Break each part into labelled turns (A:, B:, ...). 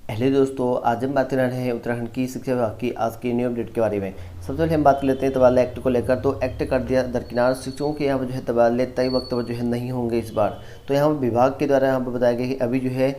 A: Hello दोस्तों, आज हम बात कर रहे हैं उत्तराखंड की शिक्षा विभाग की आज की न्यू अपडेट के बारे में। सबसे पहले हम बात कर लेते हैं तबादला एक्ट को लेकर। तो एक्ट कर दिया दरकिनार, शिक्षकों के यहाँ पर जो है तबादले तय वक्त पर जो है नहीं होंगे इस बार। तो यहाँ पर विभाग के द्वारा यहाँ पर बताया गया कि अभी जो है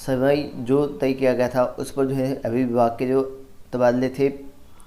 A: समय जो तय किया गया था उस पर जो है अभी विभाग के जो तबादले थे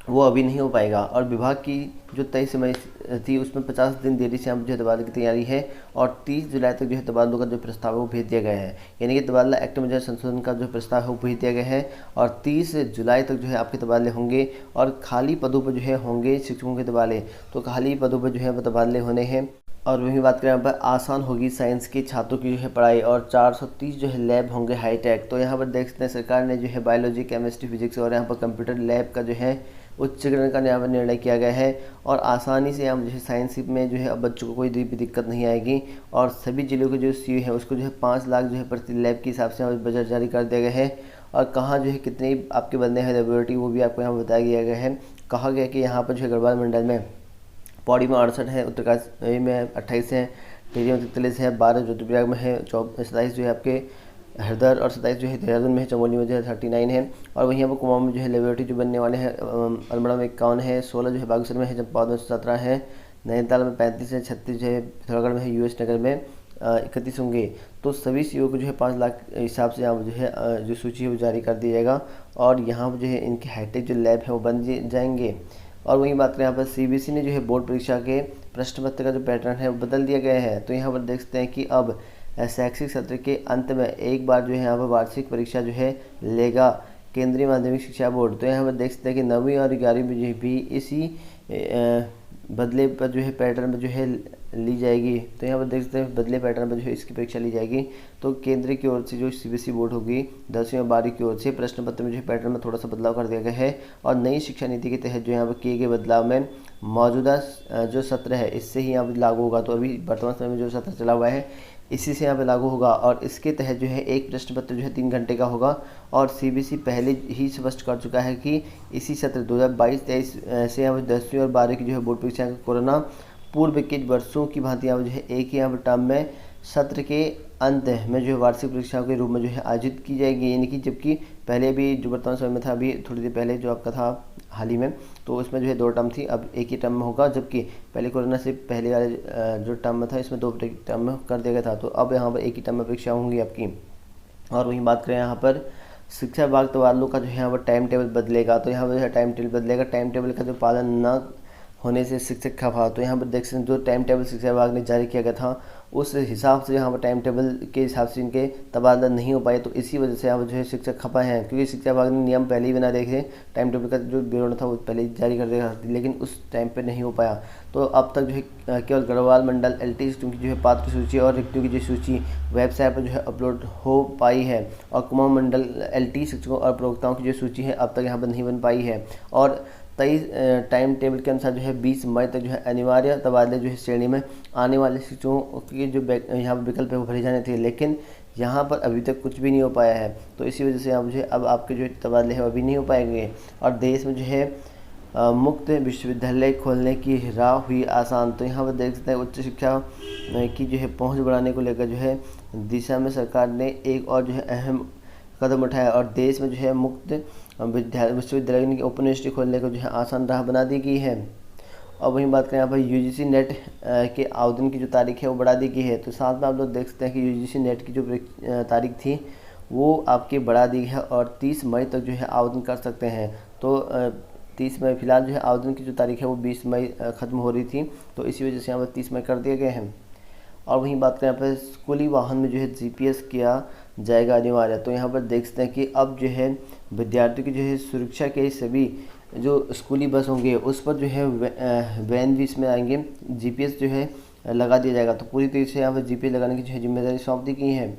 A: वो अभी नहीं हो पाएगा। और विभाग की जो तय समय थी उसमें 50 दिन देरी से हम जो है तबादले की तैयारी है और 30 जुलाई तक जो है तबादलों का जो प्रस्ताव है वो भेज दिया गया है। यानी कि तबादला एक्ट में जो है संशोधन का जो प्रस्ताव है वो भेज दिया गया है और 30 जुलाई तक जो है आपके तबादले होंगे और खाली पदों पर जो है होंगे शिक्षकों के तबादले। तो खाली पदों पर जो है वो तबादले होने हैं। और वहीं बात करें यहाँ पर आसान होगी साइंस के छात्रों की जो है पढ़ाई और 430 जो है लैब होंगे हाईटेक। तो यहाँ पर देख सकते हैं सरकार ने जो है बायोलॉजी, केमिस्ट्री, फिजिक्स और यहाँ पर कंप्यूटर लैब का जो है उच्चीकरण का यहाँ पर निर्णय किया गया है। और आसानी से हम जो है साइंस में जो है अब बच्चों को कोई भी दिक्कत नहीं आएगी। और सभी जिलों के जो सीयू है उसको जो है 5 लाख जो है प्रति लैब के हिसाब से बजट जारी कर दिया गया है। और कहाँ जो है कितने आपके बनने हैं लेबोरेटरी वो भी आपको यहाँ बताया गया है। कहा गया कि यहाँ पर जो है गढ़वाल मंडल में पौड़ी में 68 है, उत्तरकाशी में 28 है, टिहरी में 43 है, 12 रुद्रप्रयाग में है, 27 जो है आपके हरिद्वार और 27 जो है देहरादून में है, चमोली में जो है 39 है। और वहीं पर कुमाऊं में जो है लेबोरेटरी जो बनने वाले हैं अल्मोड़ा में 51 है, 16 जो है बागेश्वर में है, चंपावत में 17 है, नैनीताल में 35 है, 36 जो है पिथौरागढ़ में है, यूएस नगर में 31 होंगे। तो सभी सीओ को जो है 5 लाख हिसाब से यहाँ जो है जो सूची है वो जारी कर दिया जाएगा और यहाँ पर जो है इनके हाईटेक जो लैब है वो बन जाएंगे। और वहीं बात करें यहाँ पर सीबीएसई ने जो है बोर्ड परीक्षा के प्रश्न पत्र का जो पैटर्न है वो बदल दिया गया है। तो यहाँ पर देख सकते हैं कि अब शैक्षिक सत्र के अंत में एक बार जो है यहाँ पर वार्षिक परीक्षा जो है लेगा केंद्रीय माध्यमिक शिक्षा बोर्ड। तो यहाँ पर देख सकते हैं कि 9वीं और 11वीं में जो भी इसी बदले पर जो है पैटर्न में जो है ली जाएगी। तो यहाँ पर देख सकते हैं बदले पैटर्न पर जो है इसकी परीक्षा ली जाएगी। तो केंद्र की ओर से जो सीबीएसई बोर्ड होगी 10वीं और 12वीं की ओर से प्रश्न पत्र में जो है पैटर्न में थोड़ा सा बदलाव कर दिया गया है। और नई शिक्षा नीति के तहत जो यहाँ पर किए गए बदलाव में मौजूदा जो सत्र है इससे ही यहाँ पर लागू होगा। तो अभी वर्तमान समय में जो सत्र चला हुआ है इसी से यहाँ पे लागू होगा और इसके तहत जो है एक प्रश्न पत्र जो है 3 घंटे का होगा। और सीबीएसई पहले ही स्पष्ट कर चुका है कि इसी सत्र 2022-23 से यहाँ पर 10वीं और 12वीं की जो है बोर्ड परीक्षा कोरोना पूर्व के वर्षों की भांति यहाँ पर जो है एक ही यहाँ पर टर्म में सत्र के अंत में जो है वार्षिक परीक्षाओं के रूप में जो है आयोजित की जाएगी। यानी कि जबकि पहले भी जो वर्तमान समय में था अभी थोड़ी देर पहले जो आपका था हाल ही में तो उसमें जो है 2 टर्म थी, अब एक ही टर्म में होगा। जबकि पहले कोरोना से पहले वाले जो टर्म में था इसमें 2 टर्म में कर दिया गया था। तो अब यहाँ पर एक ही टर्म में परीक्षा होंगी आपकी। और वहीं बात करें यहाँ पर शिक्षा विभाग तबादलों का जो है यहाँ पर टाइम टेबल बदलेगा। तो यहाँ पर जो है टाइम टेबल बदलेगा, टाइम टेबल का जो पालन न होने से शिक्षक खफा। तो यहाँ पर देख सकते हैं जो टाइम टेबल शिक्षा विभाग ने जारी किया गया था उस हिसाब से यहाँ पर टाइम टेबल के हिसाब से इनके तबादला नहीं हो पाए। तो इसी वजह से यहाँ पर जो है शिक्षक खफा हैं क्योंकि शिक्षा विभाग ने नियम पहले ही बना देखे, टाइम टेबल का जो विवरण था वो पहले ही जारी कर दिया लेकिन उस टाइम पर नहीं हो पाया। तो अब तक जो है केवल गढ़वाल मंडल LT की जो है पात्र सूची और रिक्तियों की जो सूची वेबसाइट पर जो है अपलोड हो पाई है। और कुमाऊं मंडल LT शिक्षकों और प्रवक्ताओं की जो सूची है अब तक यहाँ पर नहीं बन पाई है। और तय टाइम टेबल के अनुसार जो है 20 मई तक जो है अनिवार्य तबादले जो है श्रेणी में आने वाले शिक्षकों के जो यहाँ पर विकल्प है वो भरे जाने थे, लेकिन यहाँ पर अभी तक कुछ भी नहीं हो पाया है। तो इसी वजह से यहाँ जो है अब आपके जो तबादले हैं अभी नहीं हो पाएंगे। और देश में जो है मुक्त विश्वविद्यालय खोलने की राह हुई आसान। तो यहाँ पर देख सकते हैं उच्च शिक्षा की जो है पहुँच बढ़ाने को लेकर जो है दिशा में सरकार ने एक और जो है अहम कदम उठाया और देश में जो है मुक्त विश्वविद्यालय की ओपन यूनिवर्सिटी खोलने को जो है आसान राह बना दी गई है। और वहीं बात करें यहाँ पर UGC नेट के आवेदन की जो तारीख है वो बढ़ा दी गई है। तो साथ में आप लोग देख सकते हैं कि UGC नेट की जो तारीख थी वो आपकी बढ़ा दी है और 30 मई तक जो है आवेदन कर सकते हैं। तो 30 मई फिलहाल जो है आवेदन की जो तारीख है वो 20 मई ख़त्म हो रही थी, तो इसी वजह से यहाँ पर 30 मई कर दिए गए हैं। और वहीं बात करें यहाँ पर स्कूली वाहन में जो है GPS किया जाएगा अनिवार्य। तो यहाँ पर देख सकते हैं कि अब जो है विद्यार्थियों की जो है सुरक्षा के सभी जो स्कूली बस होंगे उस पर जो है वैन भी इसमें आएंगे, GPS जो है लगा दिया जाएगा। तो पूरी तरीके से यहाँ पर GPS लगाने की जो है जिम्मेदारी सौंप दी गई है।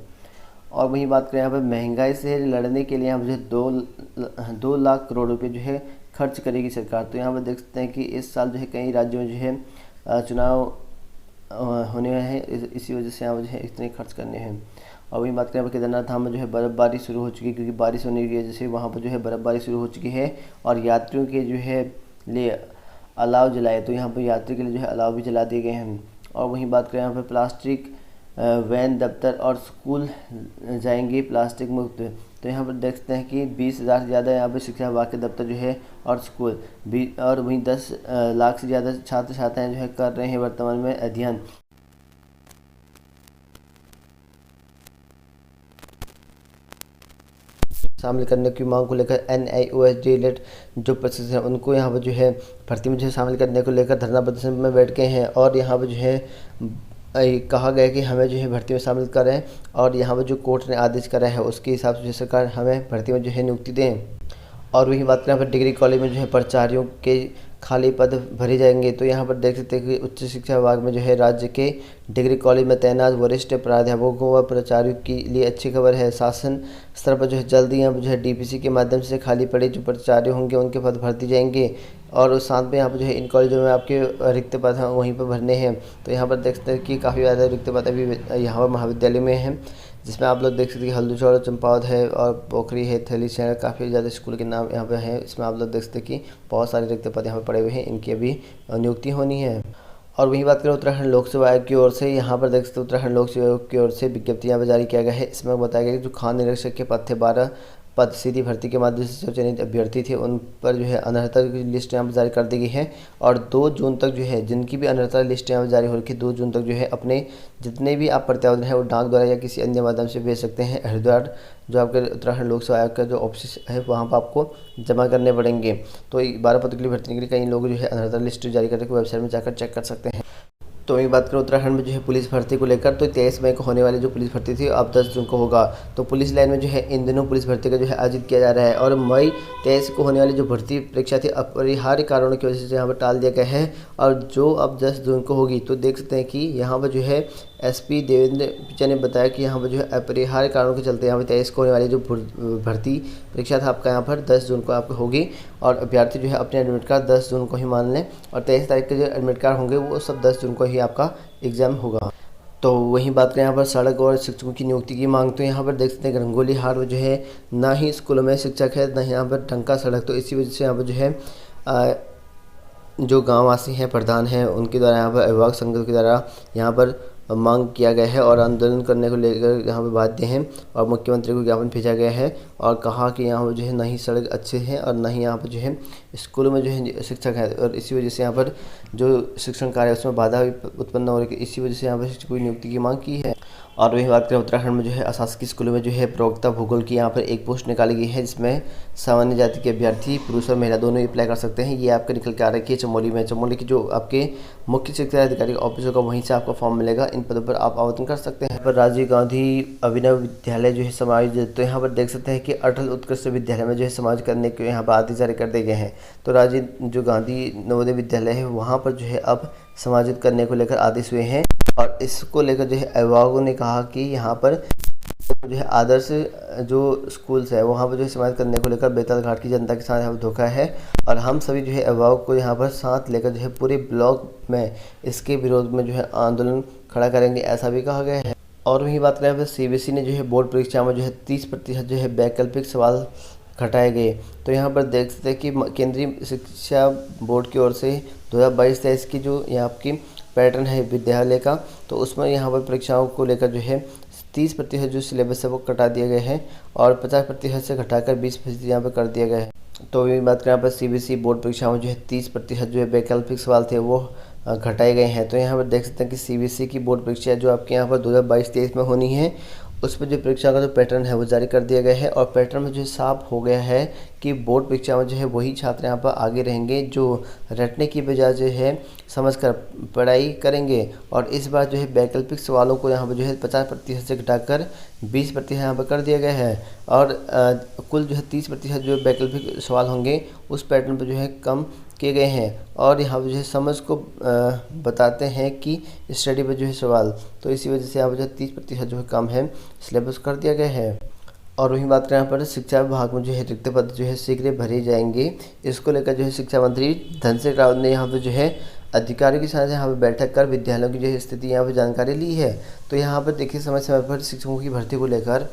A: और वहीं बात करें यहाँ पर महंगाई से लड़ने के लिए यहाँ पर जो है 2 लाख करोड़ रुपये जो है खर्च करेगी सरकार। तो यहाँ पर देख सकते हैं कि इस साल जो है कई राज्यों में जो है चुनाव होने हैं, इसी वजह से यहाँ पर जो है इतने खर्च करने हैं। और वहीं बात करें केदारनाथ धाम में जो है बर्फ़बारी शुरू हो चुकी है क्योंकि बारिश होने की वजह से वहाँ पर जो है बर्फ़बारी शुरू हो चुकी है। और यात्रियों के जो है लिए अलाव जलाए, तो यहाँ पर यात्री के लिए जो है अलाव भी जला दिए गए हैं। और वहीं बात करें यहाँ पर प्लास्टिक वैन, दफ्तर और स्कूल जाएंगे प्लास्टिक मुक्त। तो यहाँ पर देख सकते हैं कि 20,000 से ज़्यादा यहाँ पर शिक्षा विभाग के दफ्तर जो है और स्कूल भी, और वहीं 10 लाख से ज़्यादा छात्र छात्राएँ जो है कर रहे हैं वर्तमान में अध्ययन। शामिल करने की मांग को लेकर NIOS जो प्रशिक्षण हैं उनको यहाँ पर जो है भर्ती में जो है शामिल करने को लेकर धरना प्रदर्शन में बैठ गए हैं। और यहाँ पर जो है कहा गया कि हमें जो है भर्ती में शामिल करें, और यहाँ पर जो कोर्ट ने आदेश करा है उसके हिसाब से सरकार हमें भर्ती में जो है नियुक्ति दें। और वही बात करें पर डिग्री कॉलेज में जो है प्राचार्यों के खाली पद भरे जाएंगे। तो यहाँ पर देख सकते हैं कि उच्च शिक्षा विभाग में जो है राज्य के डिग्री कॉलेज में तैनात वरिष्ठ प्राध्यापकों व प्राचार्यों के लिए अच्छी खबर है। शासन स्तर पर जो है जल्दी यहाँ पर जो है DPC के माध्यम से खाली पड़े जो प्राचार्य होंगे उनके पद भर दिए जाएंगे। और उस साथ में यहाँ पर जो है इन कॉलेजों में आपके रिक्त पद हैं वहीं पर भरने हैं। तो यहाँ पर देख सकते हैं कि काफ़ी ज़्यादा रिक्त पद अभी यहाँ पर महाविद्यालय में हैं, जिसमें आप लोग देख सकते हैं कि हल्दूचौड़, चंपावत है और पोखरी है, थलीशहर, काफ़ी ज़्यादा स्कूल के नाम यहाँ पे हैं। इसमें आप लोग देख सकते हैं कि बहुत सारे रिक्त पद यहाँ पे पड़े हुए हैं, इनकी अभी नियुक्ति होनी है। और वही बात करें उत्तराखंड लोक सेवा आयोग की ओर से, यहाँ पर देख सकते हैं उत्तराखंड लोक सेवा आयोग की ओर से विज्ञप्ति यहाँ पर जारी किया गया है। इसमें बताया गया कि जो खान निरीक्षक के पद थे 12 पद सीधी भर्ती के माध्यम से जो चयनित अभ्यर्थी थे उन पर जो है अनर्हता की लिस्ट यहाँ पर जारी कर दी गई है। और 2 जून तक जो है जिनकी भी अनर्हता लिस्ट यहाँ पर जारी हो रखी है, 2 जून तक जो है अपने जितने भी आप प्रत्यावेदन है वो डाक द्वारा या किसी अन्य माध्यम से भेज सकते हैं। हरिद्वार जो आपके उत्तराखंड लोक सेवा आयोग का जो ऑफिस है वहाँ पर आपको जमा करने पड़ेंगे। तो 12 पदों के लिए भर्ती के लिए कई लोग जो है अनर्हता लिस्ट जारी करके वेबसाइट में जाकर चेक कर सकते हैं। तो वही बात करें उत्तराखंड में जो है पुलिस भर्ती को लेकर, तो 23 मई को होने वाली जो पुलिस भर्ती थी अब 10 जून को होगा। तो पुलिस लाइन में जो है इन दिनों पुलिस भर्ती का जो है आयोजित किया जा रहा है। और मई 23 को होने वाली जो भर्ती परीक्षा थी अपरिहार्य कारणों की वजह से यहाँ पर टाल दिया गया है, और जो अब 10 जून को होगी। तो देख सकते हैं कि यहाँ पर जो है SP देवेंद्र पिचा ने बताया कि यहाँ पर जो है अपरिहार्य कारणों के चलते यहाँ पर 23 को होने वाली जो भर्ती परीक्षा था आपका यहाँ पर 10 जून को आपको होगी। और अभ्यर्थी जो है अपने एडमिट कार्ड 10 जून को ही मान लें, और 23 तारीख के जो एडमिट कार्ड होंगे वो सब 10 जून को ही आपका एग्ज़ाम होगा। तो वहीं बात करें यहाँ पर सड़क और शिक्षकों की नियुक्ति की मांग, तो यहाँ पर देख सकते हैं रंगोली हाट में जो है ना ही स्कूलों में शिक्षक है, ना ही यहाँ पर ढंग का सड़क। तो इसी वजह से यहाँ पर जो है जो गाँववासी हैं, प्रधान हैं, उनके द्वारा यहाँ पर अभिभावक संघ के द्वारा यहाँ पर मांग किया गया है और आंदोलन करने को लेकर यहाँ पर बाध्य हैं। और मुख्यमंत्री को ज्ञापन भेजा गया है और कहा कि यहाँ पर जो है ना ही सड़क अच्छे हैं और ना ही यहाँ पर जो है स्कूलों में जो है शिक्षक है, और इसी वजह से यहाँ पर जो शिक्षण कार्य है उसमें बाधा उत्पन्न हो रही है। इसी वजह से यहाँ पर शिक्षकों की नियुक्ति की मांग की है। और वही बात करें उत्तराखंड में जो है अशासकीय स्कूलों में जो है प्रवक्ता भूगोल की यहाँ पर एक पोस्ट निकाली गई है, जिसमें सामान्य जाति के अभ्यर्थी पुरुष और महिला दोनों अप्लाई कर सकते हैं। ये आपका निकल के आ रही है चमोली में। चमोली की जो आपके मुख्य शिक्षा अधिकारी ऑफिस होगा वहीं से आपका फॉर्म मिलेगा। इन पदों पर आप आवेदन कर सकते हैं। पर राजीव गांधी अभिनव विद्यालय जो है समायोजित, तो यहाँ पर देख सकते हैं कि अटल उत्कृष्ट विद्यालय में जो है समाज करने के यहाँ पर आदेश जारी कर दिए गए हैं। तो राजीव जो गांधी नवोदय विद्यालय है वहाँ पर जो है अब समाजित करने को लेकर आदेश हुए हैं। और इसको लेकर जो है अभिभावकों ने कहा कि यहाँ पर जो है आदर्श जो स्कूल्स है वहाँ पर जो है समाज करने को लेकर बेताल घाट की जनता के साथ यहाँ धोखा है, और हम सभी जो है अभिभावक को यहाँ पर साथ लेकर जो है पूरे ब्लॉक में इसके विरोध में जो है आंदोलन खड़ा करेंगे, ऐसा भी कहा गया है। और वही बात करें तो CBSE ने जो है बोर्ड परीक्षा में जो है 30% जो है वैकल्पिक सवाल घटाए गए। तो यहाँ पर देख सकते हैं कि केंद्रीय शिक्षा बोर्ड की ओर से 2022-23 की जो यहाँ आपकी पैटर्न है विद्यालय का, तो उसमें यहाँ पर परीक्षाओं को लेकर जो है 30% जो सिलेबस है वो घटा दिया गया है, और 50% से घटाकर 20% यहाँ पर कर दिया गया है। तो ये बात करें यहाँ पर CBSE बोर्ड परीक्षाओं में जो है 30% जो है वैकल्पिक सवाल थे वो घटाए गए हैं। तो यहाँ पर देख सकते हैं कि CBSE की बोर्ड परीक्षा जो आपके यहाँ पर 2022-23 में होनी है उस पर जो परीक्षा का जो पैटर्न है वो जारी कर दिया गया है। और पैटर्न में जो साफ हो गया है कि बोर्ड परीक्षा में जो है वही छात्र यहाँ पर आगे रहेंगे जो रटने की बजाय जो है समझकर पढ़ाई करेंगे। और इस बार जो है वैकल्पिक सवालों को यहाँ पर जो है 50% से घटाकर 20% यहाँ पर कर दिया गया है, और कुल जो है 30% जो वैकल्पिक सवाल होंगे उस पैटर्न पर जो है कम किए गए हैं। और यहाँ पर जो है समझ को बताते हैं कि स्टडी पर जो है सवाल, तो इसी वजह से यहाँ पर जो 30% जो है कम है सिलेबस कर दिया गया है। और वहीं बात करें यहाँ पर शिक्षा विभाग में जो है रिक्त पद जो है शीघ्र भरे जाएंगे। इसको लेकर जो है शिक्षा मंत्री धन सिंह रावत ने यहाँ पर जो है अधिकारियों के साथ यहाँ पर बैठक कर विद्यालयों की जो है स्थिति यहाँ पर जानकारी ली है। तो यहाँ पर देखिए समय समय पर शिक्षकों की भर्ती को लेकर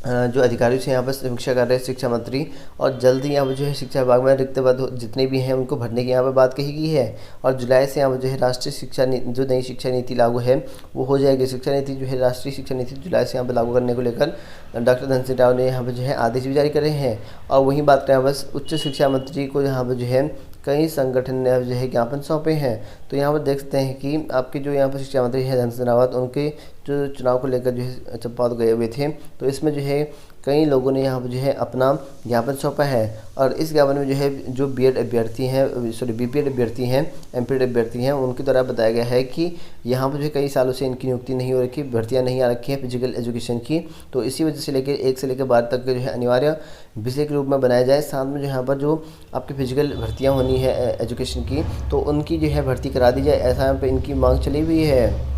A: जो अधिकारियों से यहाँ पर समीक्षा कर रहे हैं शिक्षा मंत्री, और जल्द ही यहाँ पर जो है शिक्षा विभाग में रिक्त पद जितने भी हैं उनको भरने की यहाँ पर बात कही गई है। और जुलाई से यहाँ पर जो है राष्ट्रीय शिक्षा जो नई शिक्षा नीति लागू है वो हो जाएगी। शिक्षा नीति जो है राष्ट्रीय शिक्षा नीति जुलाई से यहाँ पर लागू करने को लेकर डॉक्टर धन सिंह रावत ने यहाँ पर जो है आदेश भी जारी करे हैं। और वहीं बात करें बस उच्च शिक्षा मंत्री को यहाँ पर जो है कई संगठन ने जो है ज्ञापन सौंपे हैं। तो यहाँ पर देख सकते हैं कि आपके जो यहाँ पर शिक्षा मंत्री है धन सिंह रावत, उनके जो चुनाव को लेकर जो है चंपावत गए हुए थे, तो इसमें जो है कई लोगों ने यहाँ पर जो है अपना ज्ञापन सौंपा है। और इस ज्ञापन में जो है जो बीएड अभ्यर्थी हैं, सॉरी बीपीएड अभ्यर्थी हैं, एमपीएड अभ्यर्थी हैं, उनके द्वारा बताया गया है कि यहाँ पर जो है कई सालों से इनकी नियुक्ति नहीं हो रखी, भर्तियाँ नहीं आ रखी हैं फिजिकल एजुकेशन की। तो इसी वजह से लेकर 1 से लेकर 12 तक के जो है अनिवार्य विषय के रूप में बनाया जाए। साथ में जो यहाँ पर जो आपकी फिजिकल भर्तियाँ होनी है एजुकेशन की, तो उनकी जो है भर्ती करा दी जाए, ऐसा यहाँ पर इनकी मांग चली हुई है।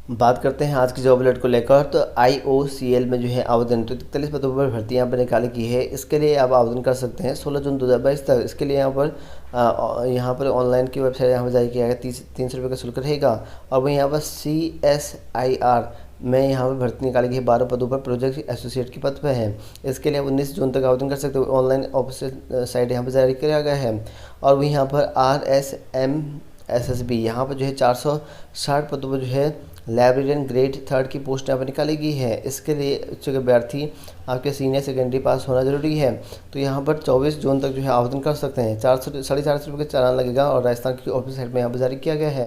A: बात करते हैं आज की जॉब अलर्ट को लेकर। तो IOCL में जो है आवेदन, तो 43 पदों पर भर्ती यहाँ पर निकाली की है। इसके लिए आप आवेदन कर सकते हैं 16 जून 2022 तक। इसके लिए यहाँ पर ऑनलाइन की वेबसाइट यहाँ पर जारी किया गया, 300 रुपये का शुल्क रहेगा। और वहीं यहाँ पर CSIR में यहाँ पर भर्ती निकाली गई है 12 पदों पर प्रोजेक्ट एसोसिएट के पद पर है। इसके लिए आप 19 जून तक आवेदन कर सकते हो। ऑनलाइन ऑफिशियल साइट यहाँ पर जारी किया गया है। और वहीं यहाँ पर RSMSSB यहाँ पर जो है 460 पदों पर जो है लाइब्रेरियन ग्रेड 3 की पोस्ट यहाँ पर निकाली गई है। इसके लिए इच्छुक अभ्यर्थी आपके सीनियर सेकेंडरी पास होना जरूरी है। तो यहाँ पर 24 जून तक जो है आवेदन कर सकते हैं। 400 साढ़े 400 रुपये का चालान लगेगा और राजस्थान की ऑफिस साइट में यहाँ पर जारी किया गया है।